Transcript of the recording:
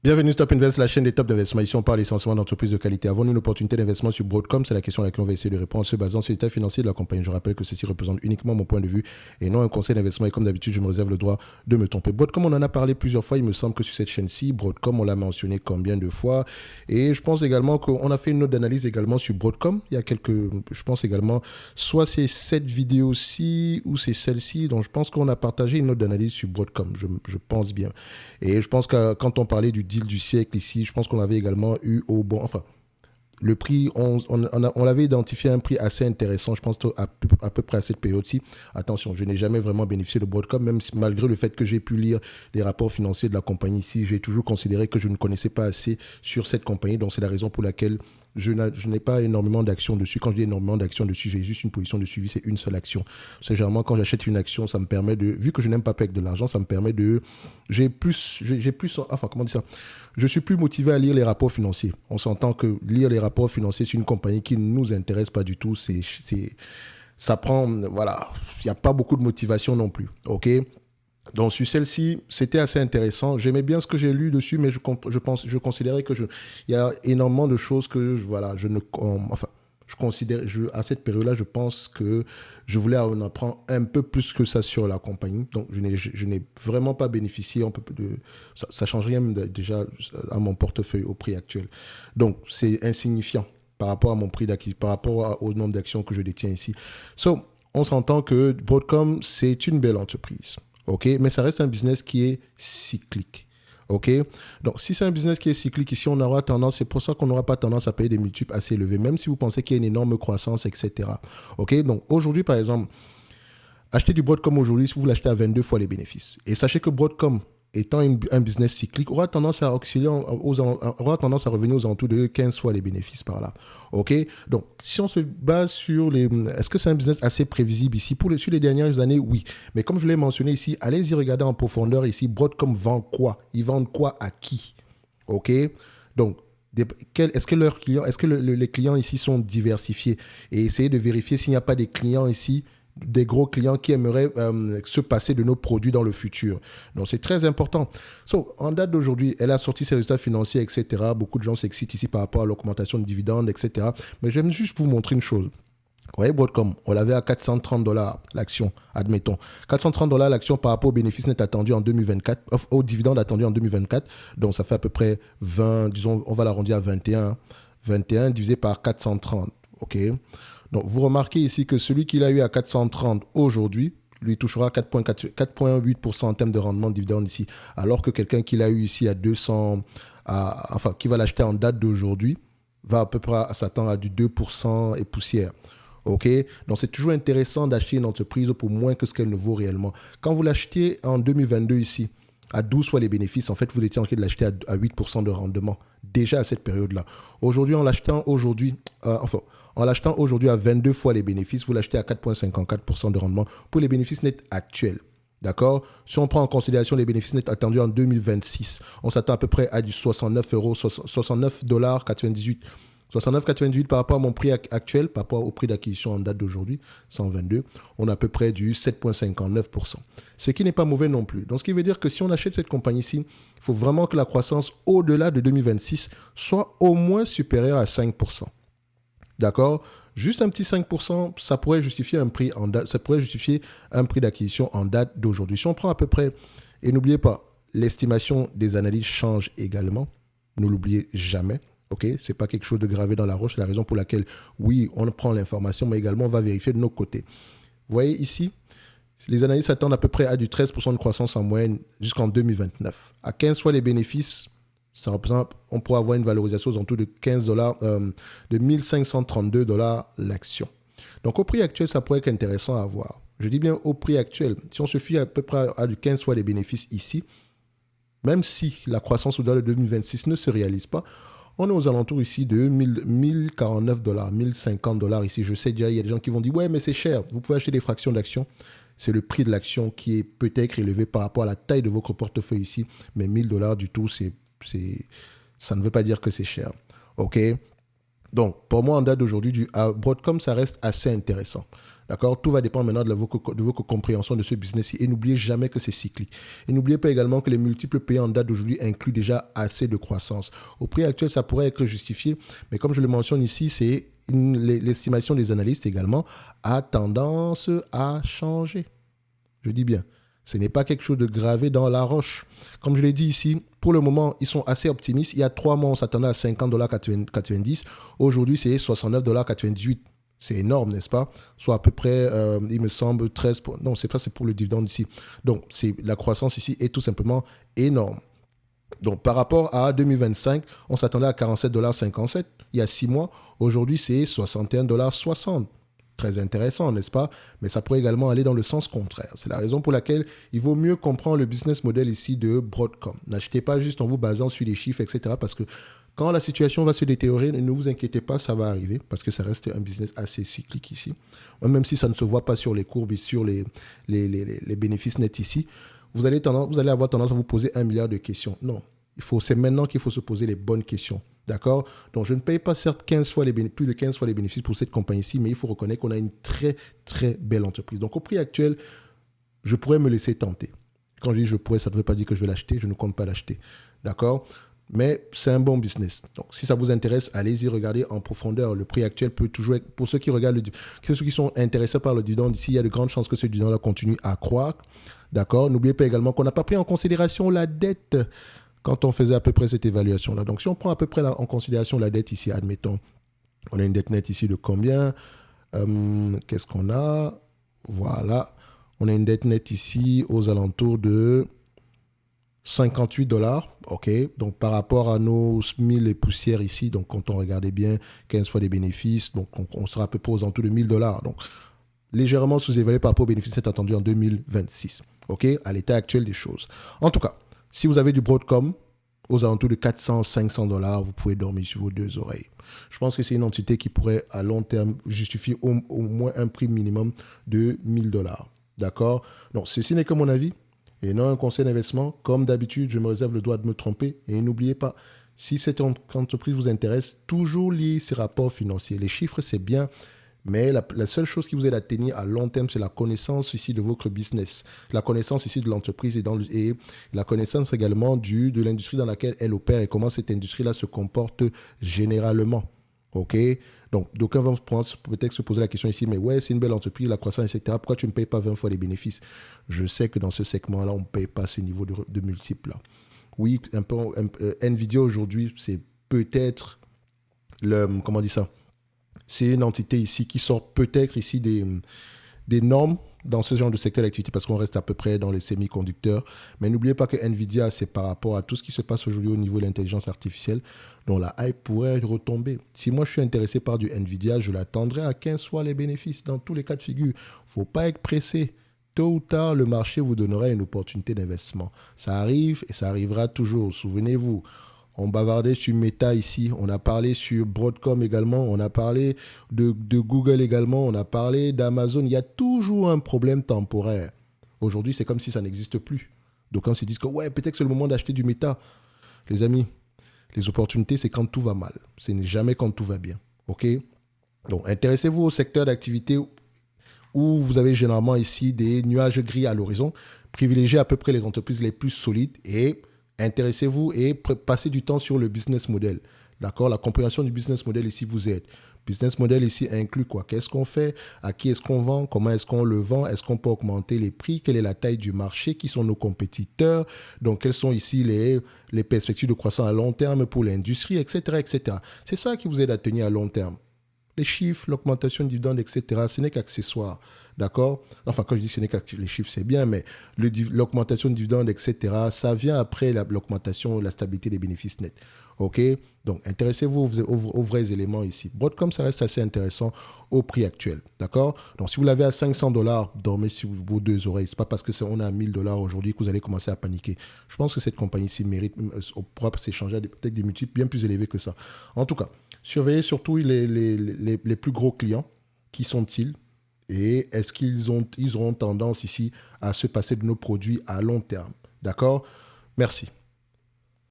Bienvenue Stop Invest, la chaîne des top d'investissement. Ici, on parle essentiellement d'entreprises de qualité. Avons-nous une opportunité d'investissement sur Broadcom? C'est la question à laquelle on va essayer de répondre en se basant sur l'état financier de la compagnie. Je rappelle que ceci représente uniquement mon point de vue et non un conseil d'investissement. Et comme d'habitude, je me réserve le droit de me tromper. Broadcom, on en a parlé plusieurs fois. Il me semble que sur cette chaîne-ci, Broadcom, on l'a mentionné combien de fois. Et je pense également qu'on a fait une note d'analyse également sur Broadcom. Il y a je pense également, soit c'est cette vidéo-ci ou c'est celle-ci. Donc, je pense qu'on a partagé une note d'analyse sur Broadcom. Je pense bien. Et je pense que quand on parlait du deal du siècle ici, je pense qu'on avait également eu au bon... Enfin, le prix, on l'avait identifié à un prix assez intéressant, je pense à peu près à cette période-ci. Attention, je n'ai jamais vraiment bénéficié de Broadcom, même si, malgré le fait que j'ai pu lire les rapports financiers de la compagnie ici, j'ai toujours considéré que je ne connaissais pas assez sur cette compagnie. Donc, c'est la raison pour laquelle je n'ai pas énormément d'actions dessus. Quand je dis énormément d'actions dessus, j'ai juste une position de suivi, c'est une seule action. C'est généralement quand j'achète une action, ça me permet de, vu que je n'aime pas payer avec de l'argent, ça me permet de, enfin, comment dire ça? Je suis plus motivé à lire les rapports financiers. On s'entend que lire les rapports financiers sur une compagnie qui ne nous intéresse pas du tout, ça prend, voilà, il n'y a pas beaucoup de motivation non plus, ok? Donc, sur celle-ci, c'était assez intéressant. J'aimais bien ce que j'ai lu dessus, mais je considérais que il y a énormément de choses que, voilà, à cette période-là, je pense que je voulais en apprendre un peu plus que ça sur la compagnie. Donc, je n'ai vraiment pas bénéficié ça change rien déjà à mon portefeuille au prix actuel. Donc, c'est insignifiant par rapport à mon prix d'acquisition, par rapport au nombre d'actions que je détiens ici. On s'entend que Broadcom, c'est une belle entreprise. OK, mais ça reste un business qui est cyclique. OK, donc si c'est un business qui est cyclique, ici on aura tendance, c'est pour ça qu'on n'aura pas tendance à payer des multiples assez élevés, même si vous pensez qu'il y a une énorme croissance, etc. OK, donc aujourd'hui par exemple, acheter du Broadcom aujourd'hui, si vous l'achetez à 22 fois les bénéfices. Et sachez que Broadcom, étant un business cyclique, aura tendance à revenir aux alentours de 15 fois les bénéfices par là. OK? Donc, si on se base sur est-ce que c'est un business assez prévisible ici? Sur les dernières années, oui. Mais comme je l'ai mentionné ici, allez-y regarder en profondeur ici. Broadcom vend quoi? Ils vendent quoi à qui? OK? Donc, est-ce que leurs clients, est-ce que les clients ici sont diversifiés? Et essayez de vérifier s'il n'y a pas des clients ici, des gros clients qui aimeraient se passer de nos produits dans le futur. Donc, c'est très important. En date d'aujourd'hui, elle a sorti ses résultats financiers, etc. Beaucoup de gens s'excitent ici par rapport à l'augmentation de dividendes, etc. Mais j'aime juste vous montrer une chose. Vous voyez, Broadcom, on l'avait à 430 $ l'action, admettons. 430 $ l'action par rapport aux bénéfices nets attendus en 2024, aux dividendes attendus en 2024. Donc, ça fait à peu près 20, disons, on va l'arrondir à 21. 21 divisé par 430. OK? Donc, vous remarquez ici que celui qui l'a eu à 430 aujourd'hui, lui touchera 4,8% en termes de rendement de dividende ici, alors que quelqu'un qui l'a eu ici à 200, qui va l'acheter en date d'aujourd'hui, va à peu près s'attendre à du 2% et poussière. OK? Donc, c'est toujours intéressant d'acheter une entreprise pour moins que ce qu'elle ne vaut réellement. Quand vous l'achetez en 2022 ici, à 12 fois les bénéfices, en fait, vous étiez en train de l'acheter à 8% de rendement, déjà à cette période-là. Aujourd'hui, en l'achetant aujourd'hui à 22 fois les bénéfices, vous l'achetez à 4,54% de rendement pour les bénéfices nets actuels. D'accord? Si on prend en considération les bénéfices nets attendus en 2026, on s'attend à peu près à du 69,98 par rapport à mon prix actuel, par rapport au prix d'acquisition en date d'aujourd'hui, 122, on a à peu près du 7,59%. Ce qui n'est pas mauvais non plus. Donc, ce qui veut dire que si on achète cette compagnie-ci, il faut vraiment que la croissance au-delà de 2026 soit au moins supérieure à 5%. D'accord? Juste un petit 5%, ça pourrait justifier un prix d'acquisition en date d'aujourd'hui. Si on prend à peu près, et n'oubliez pas, l'estimation des analyses change également. Ne l'oubliez jamais. OK? C'est pas quelque chose de gravé dans la roche. C'est la raison pour laquelle, oui, on prend l'information, mais également, on va vérifier de nos côtés. Vous voyez ici, les analyses s'attendent à peu près à du 13% de croissance en moyenne jusqu'en 2029. À 15 fois les bénéfices, ça représente, on pourra avoir une valorisation aux alentours de $15, de 1532 $ l'action. Donc, au prix actuel, ça pourrait être intéressant à voir. Je dis bien au prix actuel. Si on se fie à peu près à du 15 fois les bénéfices ici, même si la croissance au-delà de 2026 ne se réalise pas, on est aux alentours ici de 1049 $, 1050 $ ici. Je sais déjà, il y a des gens qui vont dire « Ouais, mais c'est cher. Vous pouvez acheter des fractions d'actions. » C'est le prix de l'action qui est peut-être élevé par rapport à la taille de votre portefeuille ici. Mais 1000 $ du tout, ça ne veut pas dire que c'est cher. OK? Donc, pour moi, en date d'aujourd'hui, Broadcom, ça reste assez intéressant. D'accord? Tout va dépendre maintenant de votre compréhension de ce business. Et n'oubliez jamais que c'est cyclique. Et n'oubliez pas également que les multiples payés en date d'aujourd'hui incluent déjà assez de croissance. Au prix actuel, ça pourrait être justifié, mais comme je le mentionne ici, c'est l'estimation des analystes également a tendance à changer. Je dis bien. Ce n'est pas quelque chose de gravé dans la roche. Comme je l'ai dit ici, pour le moment, ils sont assez optimistes. Il y a 3 mois, on s'attendait à $50,90. Aujourd'hui, c'est $69,98. C'est énorme, n'est-ce pas? Soit à peu près, il me semble, 13... Non, c'est pas, c'est pour le dividende ici. Donc, la croissance ici est tout simplement énorme. Donc, par rapport à 2025, on s'attendait à $47,57 il y a 6 mois. Aujourd'hui, c'est $61,60. Très intéressant, n'est-ce pas? Mais ça pourrait également aller dans le sens contraire. C'est la raison pour laquelle il vaut mieux comprendre le business model ici de Broadcom. N'achetez pas juste en vous basant sur les chiffres, etc. Parce que quand la situation va se détériorer, ne vous inquiétez pas, ça va arriver. Parce que ça reste un business assez cyclique ici. Même si ça ne se voit pas sur les courbes et sur les bénéfices nets ici, vous allez avoir tendance à vous poser 1 milliard de questions. Non, c'est maintenant qu'il faut se poser les bonnes questions. D'accord? Donc, je ne paye pas certes plus de 15 fois les bénéfices pour cette compagnie-ci, mais il faut reconnaître qu'on a une très, très belle entreprise. Donc, au prix actuel, je pourrais me laisser tenter. Quand je dis je pourrais, ça ne veut pas dire que je vais l'acheter. Je ne compte pas l'acheter. D'accord? Mais c'est un bon business. Donc, si ça vous intéresse, allez-y, regardez en profondeur. Le prix actuel peut toujours être... Pour ceux qui regardent, ceux qui sont intéressés par le dividende, ici, il y a de grandes chances que ce dividende continue à croître. D'accord? N'oubliez pas également qu'on n'a pas pris en considération la dette quand on faisait à peu près cette évaluation-là. Donc, si on prend à peu près en considération la dette ici, admettons, on a une dette nette ici de combien? Qu'est-ce qu'on a? Voilà. On a une dette nette ici aux alentours de $58. OK. Donc, par rapport à nos 1000 et poussières ici, donc quand on regardait bien 15 fois les bénéfices, donc on sera à peu près aux alentours de $1000. Donc, légèrement sous-évalué par rapport aux bénéfices c'est attendu en 2026. OK. À l'état actuel des choses. En tout cas, si vous avez du Broadcom aux alentours de $400-500, vous pouvez dormir sur vos 2 oreilles. Je pense que c'est une entité qui pourrait à long terme justifier au moins un prix minimum de $1000. D'accord? Donc, ceci n'est que mon avis et non un conseil d'investissement. Comme d'habitude, je me réserve le droit de me tromper. Et n'oubliez pas, si cette entreprise vous intéresse, toujours lire ses rapports financiers. Les chiffres, c'est bien. Mais la seule chose qui vous aide à tenir à long terme, c'est la connaissance ici de votre business, la connaissance ici de l'entreprise et la connaissance également de l'industrie dans laquelle elle opère et comment cette industrie-là se comporte généralement. OK? Donc, d'aucuns vont peut-être se poser la question ici, mais ouais, c'est une belle entreprise, la croissance, etc. Pourquoi tu ne payes pas 20 fois les bénéfices? Je sais que dans ce segment-là, on ne paye pas ces niveaux de multiples-là. Oui, Nvidia aujourd'hui, c'est peut-être comment on dit ça? C'est une entité ici qui sort peut-être ici des normes dans ce genre de secteur d'activité parce qu'on reste à peu près dans les semi-conducteurs. Mais n'oubliez pas que Nvidia, c'est par rapport à tout ce qui se passe aujourd'hui au niveau de l'intelligence artificielle, dont la hype pourrait retomber. Si moi je suis intéressé par du Nvidia, je l'attendrai à 15 fois les bénéfices dans tous les cas de figure. Il ne faut pas être pressé. Tôt ou tard, le marché vous donnera une opportunité d'investissement. Ça arrive et ça arrivera toujours. Souvenez-vous. On bavardait sur Meta ici, on a parlé sur Broadcom également, on a parlé de Google également, on a parlé d'Amazon. Il y a toujours un problème temporaire. Aujourd'hui, c'est comme si ça n'existe plus. Donc, quand ils se disent que ouais, peut-être que c'est le moment d'acheter du Meta. Les amis, les opportunités, c'est quand tout va mal. Ce n'est jamais quand tout va bien. OK? Donc, intéressez-vous au secteur d'activité où vous avez généralement ici des nuages gris à l'horizon. Privilégiez à peu près les entreprises les plus solides et intéressez-vous et passez du temps sur le business model. D'accord? La compréhension du business model ici vous aide. Business model ici inclut quoi? Qu'est-ce qu'on fait? À qui est-ce qu'on vend? Comment est-ce qu'on le vend? Est-ce qu'on peut augmenter les prix? Quelle est la taille du marché? Qui sont nos compétiteurs? Donc, quelles sont ici les perspectives de croissance à long terme pour l'industrie, etc., etc. C'est ça qui vous aide à tenir à long terme. Les chiffres, l'augmentation de dividendes, etc., ce n'est qu'accessoire. D'accord? Enfin, quand je dis ce n'est qu'accessoire, les chiffres, c'est bien, mais l'augmentation de dividendes, etc., ça vient après l'augmentation, la stabilité des bénéfices nets. OK? Donc, intéressez-vous aux vrais éléments ici. Broadcom, ça reste assez intéressant au prix actuel. D'accord? Donc, si vous l'avez à $500, dormez sur vos 2 oreilles. Ce n'est pas parce qu'on est à $1000 aujourd'hui que vous allez commencer à paniquer. Je pense que cette compagnie-ci mérite, pourra s'échanger à peut-être des multiples bien plus élevés que ça. En tout cas, surveillez surtout les plus gros clients. Qui sont-ils? Et est-ce ils auront tendance ici à se passer de nos produits à long terme? D'accord? Merci.